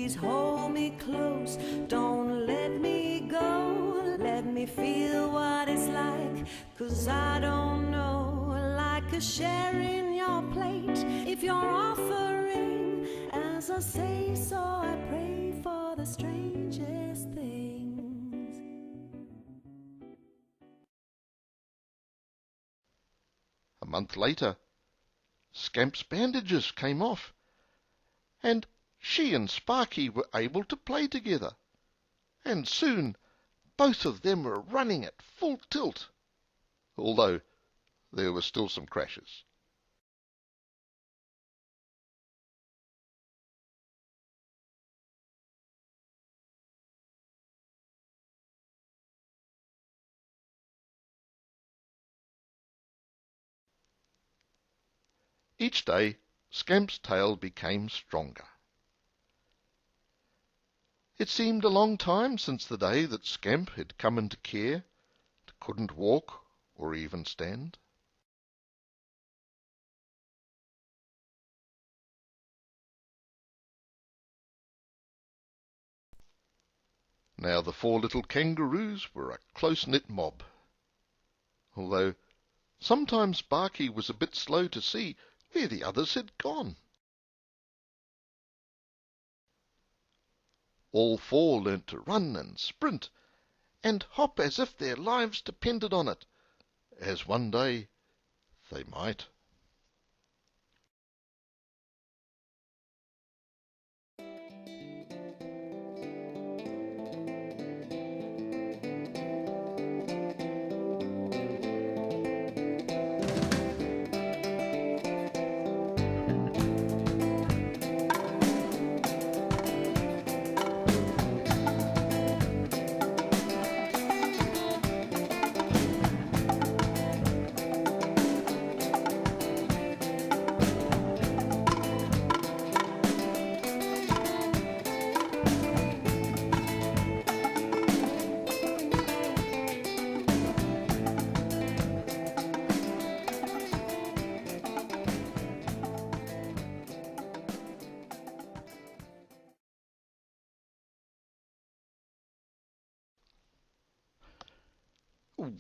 please hold me close. Don't let me go. Let me feel what it's like, 'cause I don't know. Like a share in your plate, if you're offering. As I say so, I pray for the strangest things. A month later, Scamp's bandages came off, and she and Sparky were able to play together, and soon both of them were running at full tilt, although there were still some crashes. Each day, Scamp's tail became stronger. It seemed a long time since the day that Scamp had come into care and couldn't walk or even stand. Now the 4 little kangaroos were a close-knit mob, although sometimes Sparky was a bit slow to see where the others had gone. All 4 learnt to run and sprint and hop as if their lives depended on it, as one day they might.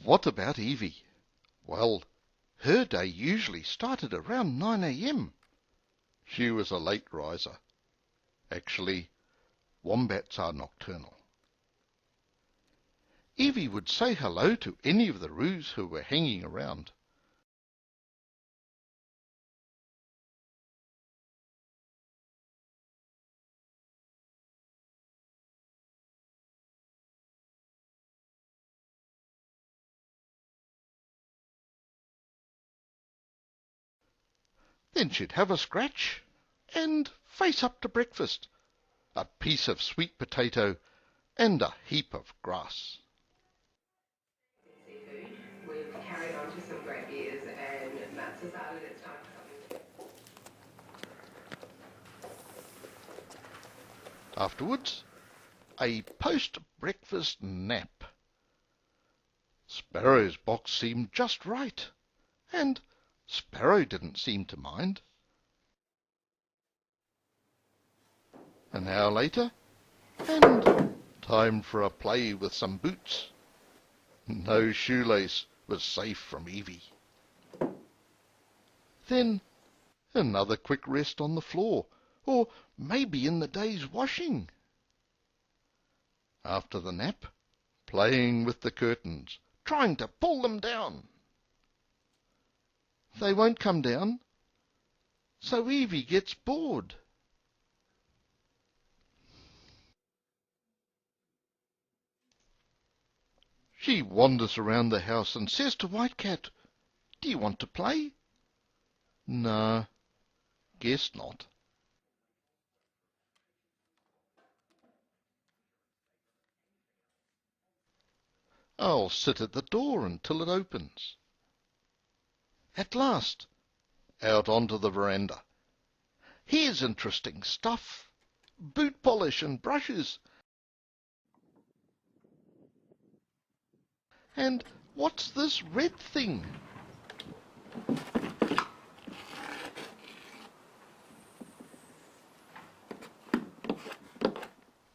What about Evie? Well, her day usually started around 9 a.m. She was a late riser. Actually, wombats are nocturnal. Evie would say hello to any of the roos who were hanging around. Then she'd have a scratch and face up to breakfast, a piece of sweet potato and a heap of grass. Seafood. We've carried on to some great beers, and Matt's decided it's time for something. Afterwards, a post-breakfast nap. Sparrow's box seemed just right, and Sparrow didn't seem to mind. An hour later, and time for a play with some boots. No shoelace was safe from Evie. Then another quick rest on the floor, or maybe in the day's washing. After the nap, playing with the curtains, trying to pull them down. They won't come down, so Evie gets bored. She wanders around the house and says to White Cat, "Do you want to play?" "No, guess not." "I'll sit at the door until it opens." At last, out onto the veranda. Here's interesting stuff. Boot polish and brushes. And what's this red thing?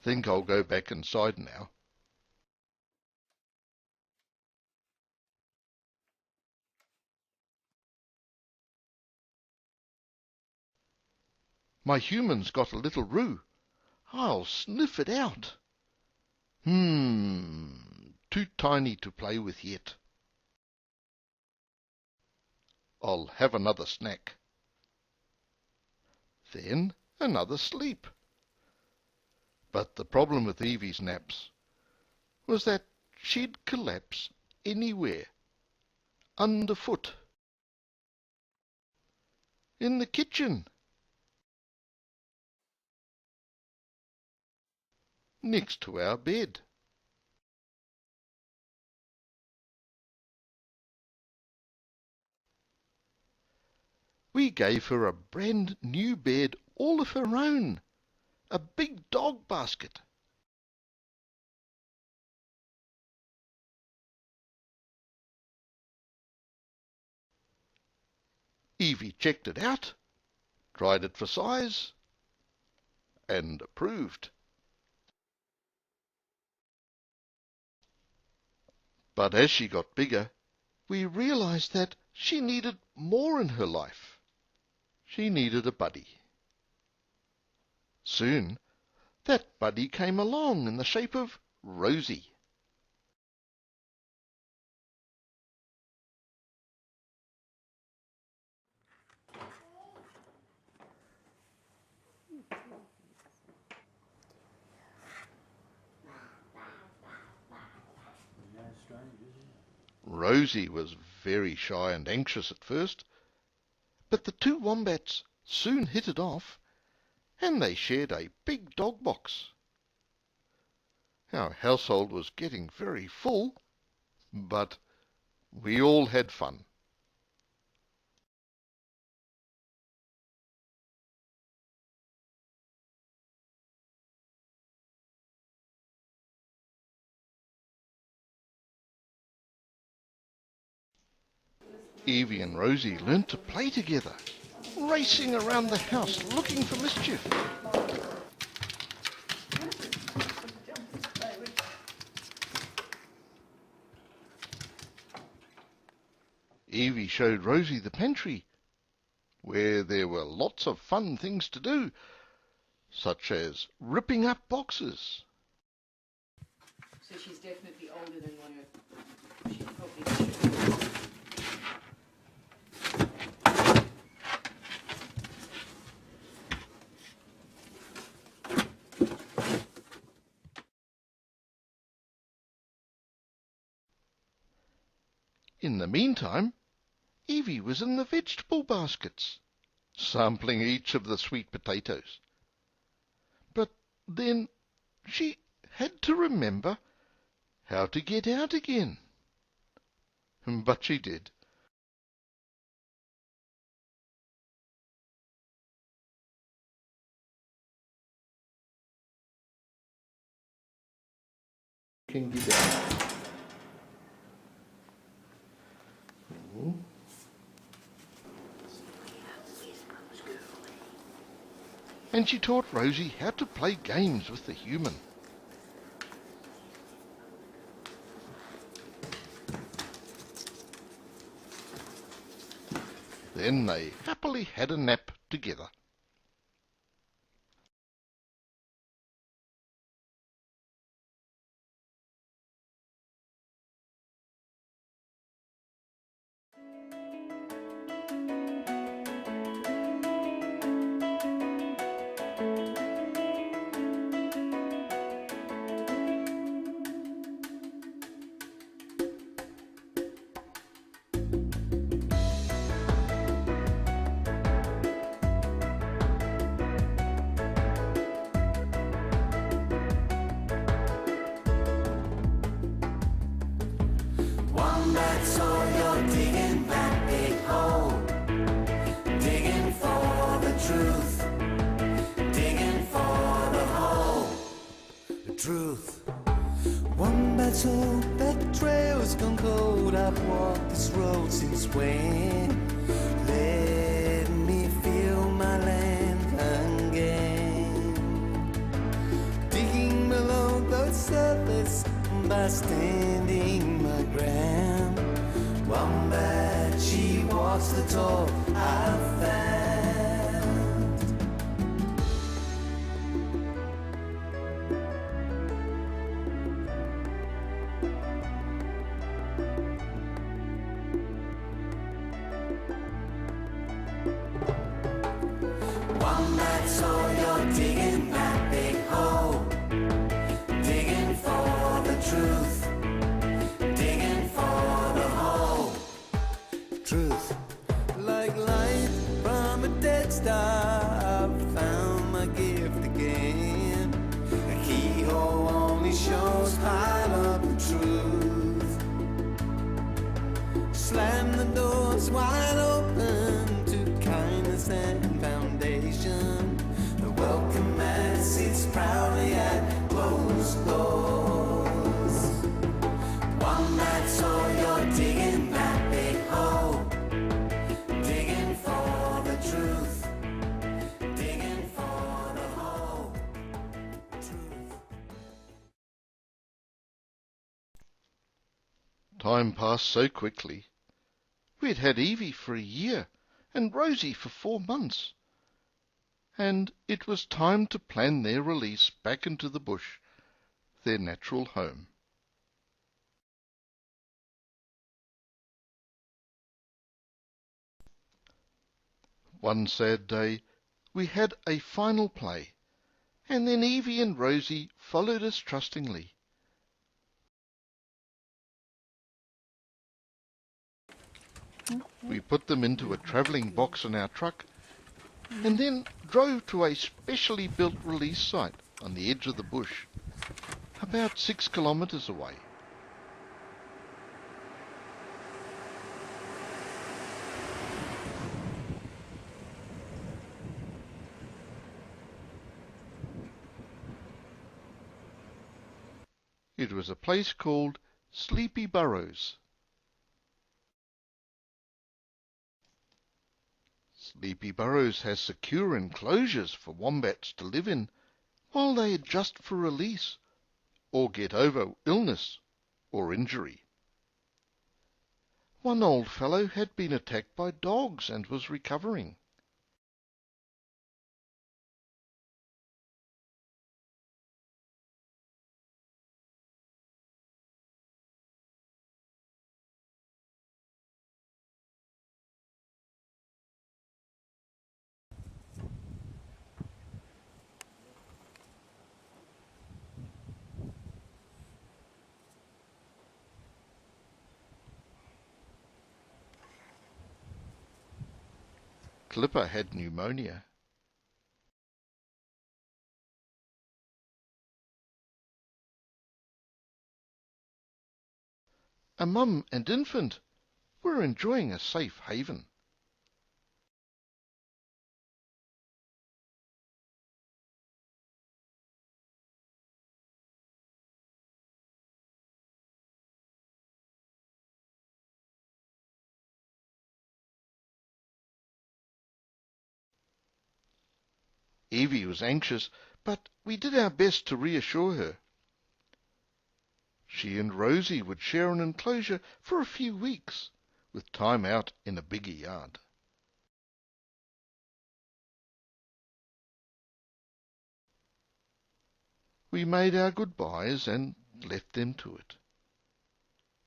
think I'll go back inside now. My human's got a little roo. I'll sniff it out. Too tiny to play with yet. I'll have another snack. Then another sleep. But the problem with Evie's naps was that she'd collapse anywhere, underfoot, in the kitchen, next to our bed. We gave her a brand new bed all of her own, a big dog basket. Evie checked it out, tried it for size, and approved. But as she got bigger, we realized that she needed more in her life. She needed a buddy. Soon, that buddy came along in the shape of Rosie. Rosie was very shy and anxious at first, but the two wombats soon hit it off, and they shared a big dog box. Our household was getting very full, but we all had fun. Evie and Rosie learnt to play together, racing around the house looking for mischief. Evie showed Rosie the pantry, where there were lots of fun things to do, such as ripping up boxes. So she's definitely older than 1 year. She's probably... In the meantime, Evie was in the vegetable baskets, sampling each of the sweet potatoes. But then she had to remember how to get out again. But she did. Can get out. And she taught Rosie how to play games with the human. Then they happily had a nap together. So you're digging that big hole, digging for the truth, digging for the hole, the truth. Wombats hope that the trail's gone cold. I've walked this road since when? Let me feel my land again. Digging wombat standing my ground. Wombat, she walks the talk I've found. Wombat, so you're digging that big hole, digging for the truth, digging for the whole truth. Like light from a dead star, I've found my gift again. A keyhole only shows part of the truth. Slam the doors wide open to kindness and foundation. The welcome mat sits proudly at closed doors. Wombat, so you're digging that big hole, digging for the truth, digging for the whole truth. Time passed so quickly. We'd had Evie for a year and Rosie for 4 months, and it was time to plan their release back into the bush, their natural home. One sad day we had a final play, and then Evie and Rosie followed us trustingly. We put them into a travelling box in our truck and then drove to a specially built release site on the edge of the bush, about 6 kilometres away. It was a place called Sleepy Burrows. Sleepy Burrows has secure enclosures for wombats to live in while they adjust for release or get over illness or injury. One old fellow had been attacked by dogs and was recovering. Clipper had pneumonia. A mum and infant were enjoying a safe haven. Evie was anxious, but we did our best to reassure her. She and Rosie would share an enclosure for a few weeks, with time out in a bigger yard. We made our goodbyes and left them to it.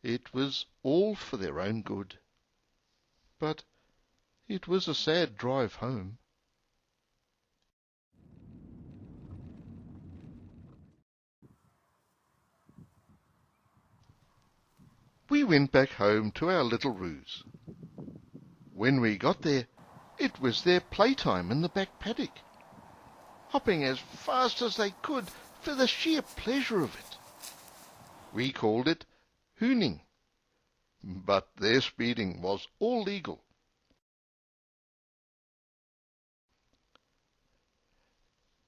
It was all for their own good. But it was a sad drive home. We went back home to our little roos. When we got there, it was their playtime in the back paddock, hopping as fast as they could for the sheer pleasure of it. We called it hooning, but their speeding was all legal.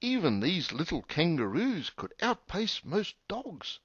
Even these little kangaroos could outpace most dogs,